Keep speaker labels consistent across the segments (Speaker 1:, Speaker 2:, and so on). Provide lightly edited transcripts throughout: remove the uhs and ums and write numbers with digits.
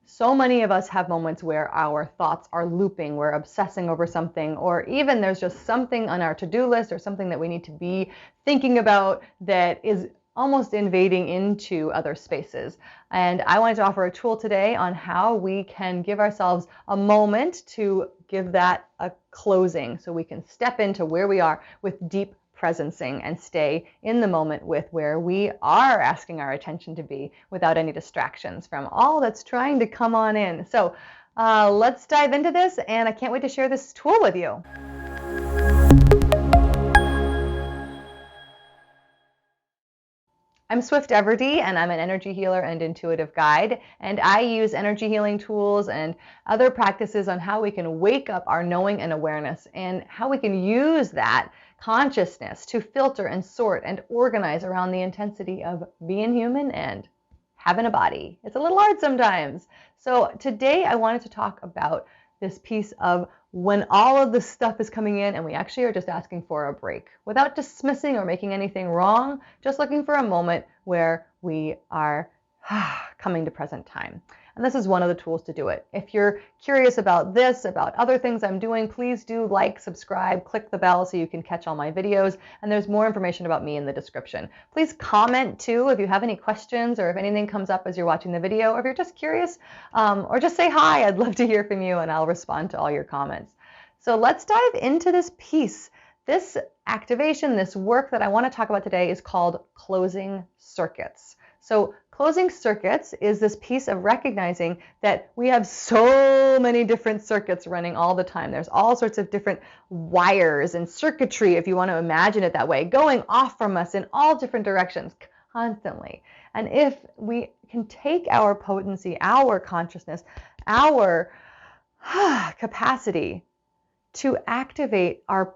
Speaker 1: So many of us have moments where our thoughts are looping, we're obsessing over something, or even there's just something on our to-do list or something that we need to be thinking about that is almost invading into other spaces. And I wanted to offer a tool today on how we can give ourselves a moment to give that a closing so we can step into where we are with deep presencing and stay in the moment with where we are asking our attention to be without any distractions from all that's trying to come on in. So let's dive into this, and I can't wait to share this tool with you. I'm Swift Everdy, and I'm an energy healer and intuitive guide, and I use energy healing tools and other practices on how we can wake up our knowing and awareness, and how we can use that consciousness to filter and sort and organize around the intensity of being human and having a body. It's a little hard sometimes. So today I wanted to talk about this piece of when all of this stuff is coming in and we actually are just asking for a break without dismissing or making anything wrong, just looking for a moment where we are coming to present time. And this is one of the tools to do it. If you're curious about this, about other things I'm doing, please do like, subscribe, click the bell so you can catch all my videos. And there's more information about me in the description. Please comment too if you have any questions or if anything comes up as you're watching the video, or if you're just curious, or just say hi. I'd love to hear from you and I'll respond to all your comments. So let's dive into this piece. This activation, this work that I want to talk about today is called closing circuits. So closing circuits is this piece of recognizing that we have so many different circuits running all the time. There's all sorts of different wires and circuitry, if you want to imagine it that way, going off from us in all different directions constantly. And if we can take our potency, our consciousness, our capacity to activate our,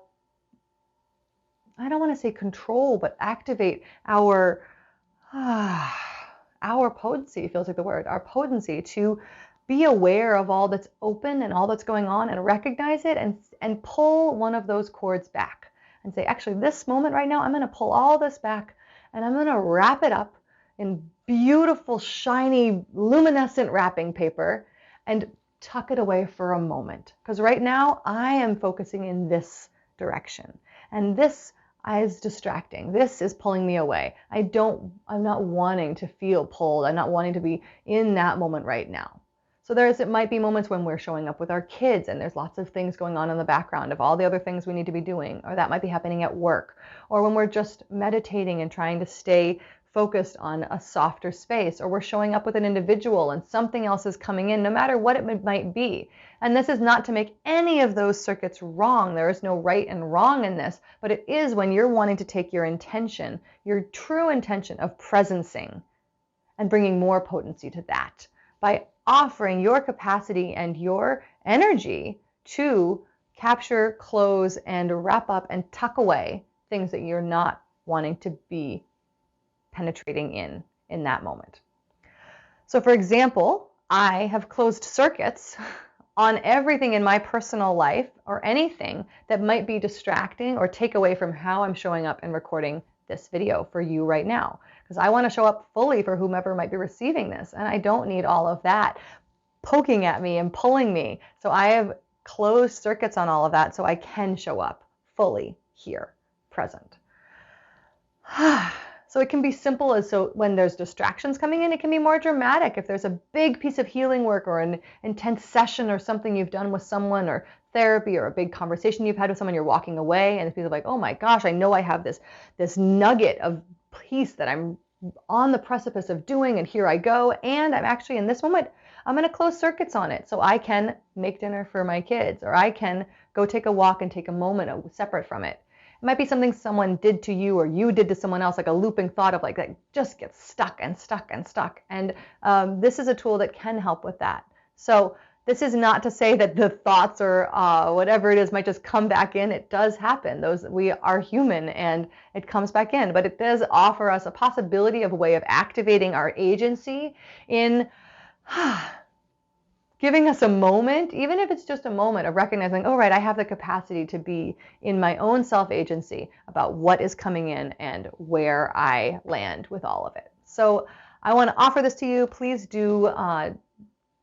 Speaker 1: I don't want to say control, but activate our potency, feels like the word, our potency to be aware of all that's open and all that's going on and recognize it and pull one of those cords back and say, actually, this moment right now, I'm going to pull all this back and I'm going to wrap it up in beautiful, shiny, luminescent wrapping paper and tuck it away for a moment. Because right now I am focusing in this direction and this is distracting. This is pulling me away. I'm not wanting to feel pulled. I'm not wanting to be in that moment right now. So it might be moments when we're showing up with our kids and there's lots of things going on in the background of all the other things we need to be doing, or that might be happening at work, or when we're just meditating and trying to stay focused on a softer space, or we're showing up with an individual and something else is coming in, no matter what it might be. And this is not to make any of those circuits wrong. There is no right and wrong in this, but it is when you're wanting to take your intention, your true intention of presencing and bringing more potency to that by offering your capacity and your energy to capture, close, and wrap up and tuck away things that you're not wanting to be penetrating in that moment. So for example, I have closed circuits on everything in my personal life or anything that might be distracting or take away from how I'm showing up and recording this video for you right now. Because I want to show up fully for whomever might be receiving this. And I don't need all of that poking at me and pulling me. So I have closed circuits on all of that so I can show up fully here, present. So it can be simple as, so when there's distractions coming in, it can be more dramatic. If there's a big piece of healing work or an intense session or something you've done with someone, or therapy, or a big conversation you've had with someone, you're walking away and people are like, oh my gosh, I know I have this nugget of peace that I'm on the precipice of doing, and here I go. And I'm actually in this moment, I'm going to close circuits on it so I can make dinner for my kids, or I can go take a walk and take a moment separate from it. It might be something someone did to you or you did to someone else, like a looping thought of like that just gets stuck and stuck and stuck. And this is a tool that can help with that. So this is not to say that the thoughts or whatever it is might just come back in. It does happen. We are human and it comes back in. But it does offer us a possibility of a way of activating our agency in giving us a moment, even if it's just a moment of recognizing, oh, right, I have the capacity to be in my own self-agency about what is coming in and where I land with all of it. So I want to offer this to you. Please do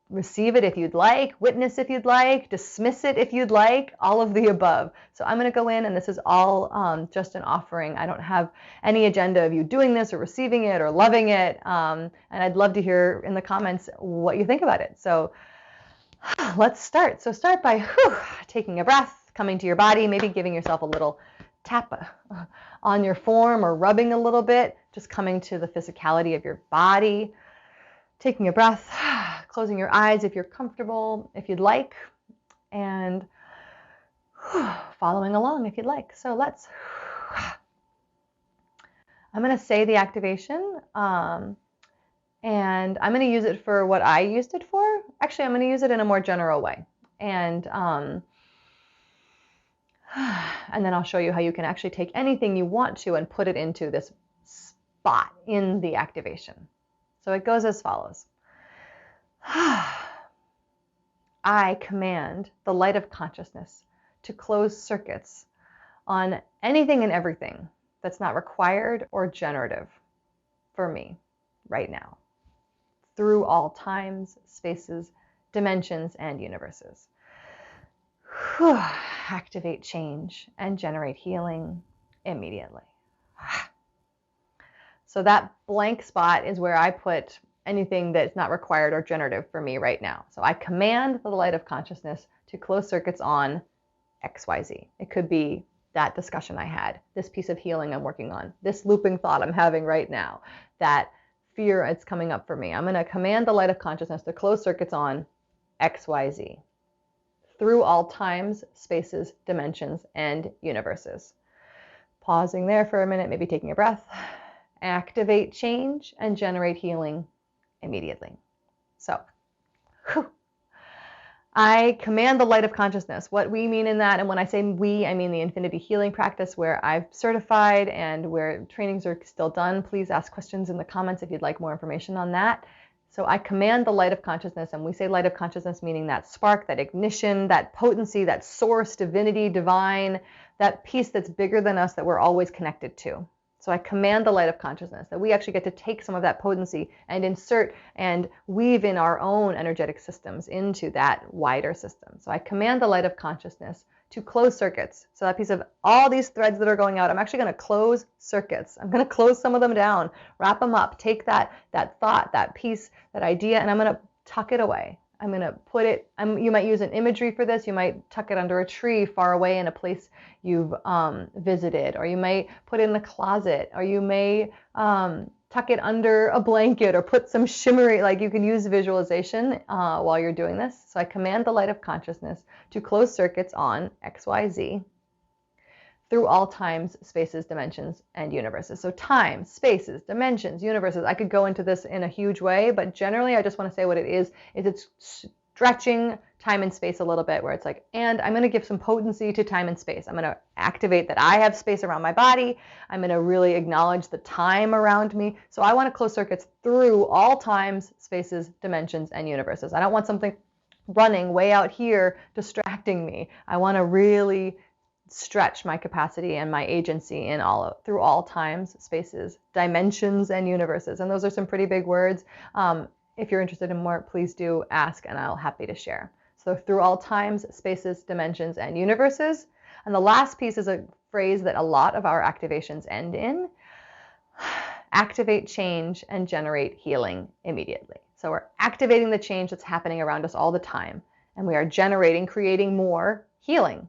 Speaker 1: receive it if you'd like, witness if you'd like, dismiss it if you'd like, all of the above. So I'm going to go in, and this is all just an offering. I don't have any agenda of you doing this or receiving it or loving it. And I'd love to hear in the comments what you think about it. So let's start. So start by taking a breath, coming to your body, maybe giving yourself a little tap on your form or rubbing a little bit, just coming to the physicality of your body. Taking a breath, closing your eyes if you're comfortable, if you'd like, and following along if you'd like. So I'm going to say the activation, and I'm going to use it for what I used it for. Actually, I'm going to use it in a more general way. And then I'll show you how you can actually take anything you want to and put it into this spot in the activation. So it goes as follows. I command the light of consciousness to close circuits on anything and everything that's not required or generative for me right now, through all times, spaces, dimensions, and universes. Activate change and generate healing immediately. So that blank spot is where I put anything that's not required or generative for me right now. So I command the light of consciousness to close circuits on XYZ. It could be that discussion I had, this piece of healing I'm working on, this looping thought I'm having right now, that fear it's coming up for me. I'm going to command the light of consciousness to close circuits on XYZ through all times, spaces, dimensions, and universes. Pausing there for a minute, maybe taking a breath. Activate change and generate healing immediately. So, I command the light of consciousness. What we mean in that, and when I say we, I mean the Infinity Healing Practice, where I've certified and where trainings are still done. Please ask questions in the comments if you'd like more information on that. So I command the light of consciousness, and we say light of consciousness meaning that spark, that ignition, that potency, that source, divinity, divine, that piece that's bigger than us that we're always connected to. So I command the light of consciousness, that we actually get to take some of that potency and insert and weave in our own energetic systems into that wider system. So I command the light of consciousness to close circuits. So that piece of all these threads that are going out, I'm actually going to close circuits. I'm going to close some of them down, wrap them up, take that thought, that piece, that idea, and I'm going to tuck it away. I'm going to put it, you might use an imagery for this. You might tuck it under a tree far away in a place you've visited, or you may put it in the closet, or you may tuck it under a blanket, or put some shimmery, like you can use visualization while you're doing this. So I command the light of consciousness to close circuits on XYZ through all times, spaces, dimensions, and universes. So time, spaces, dimensions, universes. I could go into this in a huge way, but generally I just want to say what it is it's stretching time and space a little bit, where it's like, and I'm going to give some potency to time and space. I'm going to activate that I have space around my body. I'm going to really acknowledge the time around me. So I want to close circuits through all times, spaces, dimensions, and universes. I don't want something running way out here distracting me. I want to really stretch my capacity and my agency in through all times, spaces, dimensions, and universes. And those are some pretty big words. If you're interested in more, please do ask, and I'll happy to share. So through all times, spaces, dimensions, and universes. And the last piece is a phrase that a lot of our activations end in. Activate change and generate healing immediately. So we're activating the change that's happening around us all the time, and we are creating more healing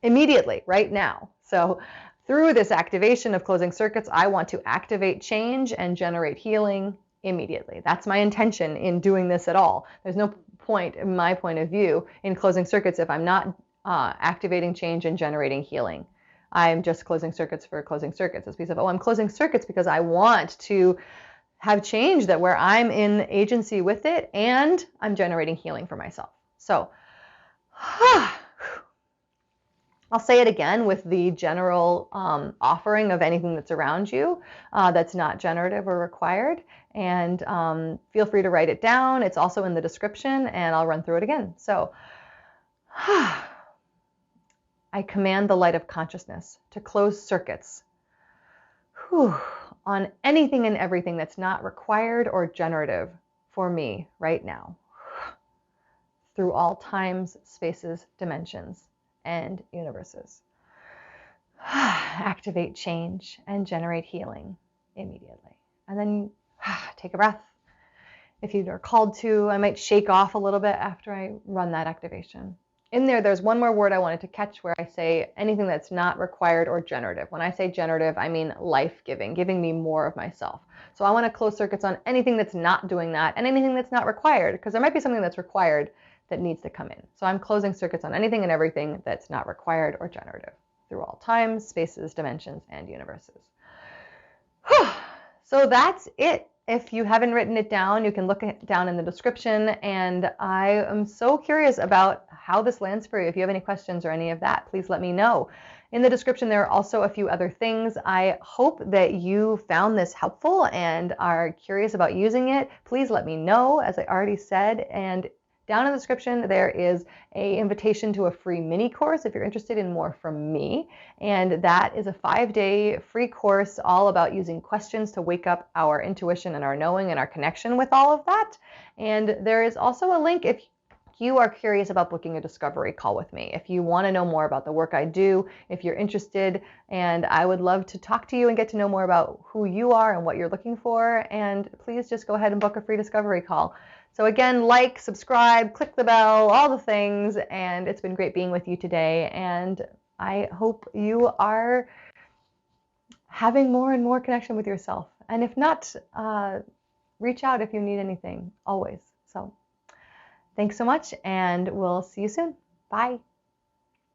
Speaker 1: immediately, right now. So through this activation of closing circuits, I want to activate change and generate healing immediately. That's my intention in doing this at all. There's no point, in my point of view, in closing circuits if I'm not activating change and generating healing. I'm just closing circuits for closing circuits. It's because of, I'm closing circuits because I want to have change that where I'm in agency with it and I'm generating healing for myself. So I'll say it again with the general offering of anything that's around you that's not generative or required. And feel free to write it down. It's also in the description, and I'll run through it again. So I command the light of consciousness to close circuits on anything and everything that's not required or generative for me right now. through all times, spaces, dimensions, and universes. Activate change and generate healing immediately. And then take a breath. If you are called to, I might shake off a little bit after I run that activation. In there, there's one more word I wanted to catch where I say anything that's not required or generative. When I say generative, I mean life-giving, giving me more of myself. So I want to close circuits on anything that's not doing that and anything that's not required, because there might be something that's required that needs to come in. So I'm closing circuits on anything and everything that's not required or generative through all times, spaces, dimensions, and universes. So that's it. If you haven't written it down, you can look it down in the description. And I am so curious about how this lands for you. If you have any questions or any of that, please let me know. In the description, there are also a few other things. I hope that you found this helpful and are curious about using it. Please let me know, as I already said. And down in the description, there is an invitation to a free mini course if you're interested in more from me. And that is a 5-day free course all about using questions to wake up our intuition and our knowing and our connection with all of that. And there is also a link if you are curious about booking a discovery call with me. If you want to know more about the work I do, if you're interested, and I would love to talk to you and get to know more about who you are and what you're looking for. And please just go ahead and book a free discovery call. So again, like, subscribe, click the bell, all the things, and it's been great being with you today. And I hope you are having more and more connection with yourself. And if not, reach out if you need anything, always. So thanks so much, and we'll see you soon. Bye.